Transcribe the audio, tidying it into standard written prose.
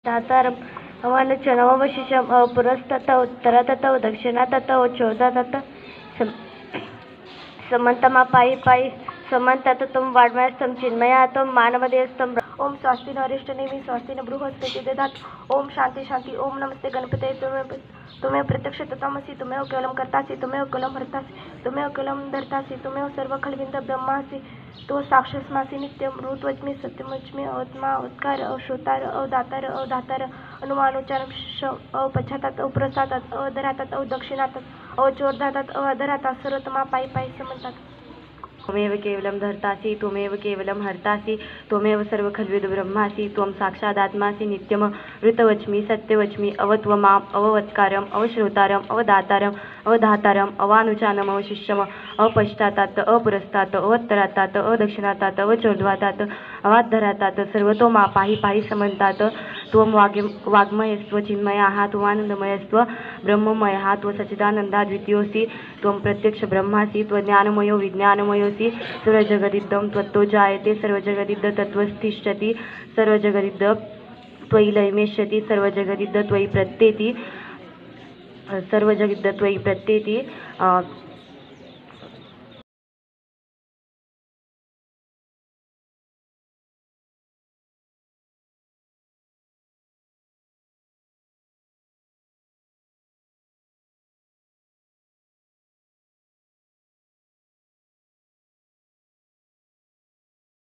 दातारम् अवनचनमवशिषम् पुरस्ततौ उत्तरततौ दक्षिणततौ चोदतत समन्तमा पायी पायी समन्तततं वाड्मयस्थं चिन्मयातं मानवदेहस्थं ओम स्वस्ति न अरिष्टनेमि स्वस्ति न बृहस्पति ददातु ओम शांति शांति ओम नमस्ते गणपते तुम्हें प्रत्यक्ष तत्वमसि तुम्हें केवलम कर्तासि तुम्हें केवलम हर्तासि तुम्हें केवलम धर्तासि तुम्हें सर्व खलविंद ब्रह्मासि तो साक्षस्मासि नित्यम ऋत्वज्मि सत्यमज्मि अवत्मा उत्कार अवश्रोतार अवदातार अवधातार अनुमानोच्चारम अवपछातात अवप्रसातात अवधरातात अवदक्षिणातात अवचोरधातात अवधरातात सर्वतमा पायी पायी समंतात त्वमेव केवलं धर्तासि त्वमेव केवलं हर्तासि त्वमेव सर्व खल्विद ब्रह्मासि त्वं साक्षादात्मासि नित्यम ऋतवच्मि सत्यवच्मि अवत्वमाम् अववत्कारम् अवश्रोतारम् अवदातारम् अवधातारम् अवानुचानम् अवशिष्यम् अपश्चातात अपुरस्तात् अवत्तरातात अदक्षिणातात अवचोर्ध्वातात अवाद्धरातात सर्वतोमा पाहि पाहि समन्तात त्वं वाग्मयस्त्व चिन्मयः त्वमानन्दमयस्त्व ब्रह्ममयः त्व सच्चिदानन्दाद्वितीयोऽसि त्वं प्रत्यक्ष ब्रह्मासि त्वज्ञानमयो विज्ञानमयोऽसि सर्वजगदिदं त्वत्तो जायते सर्वजगदिद तत्त्वस्थिष्ठति सर्वजगदिद त्वयि लयमेष्यति सर्वजगदिद त्वयि प्रत्येति सर्वजगदिद त्वयि प्रत्येति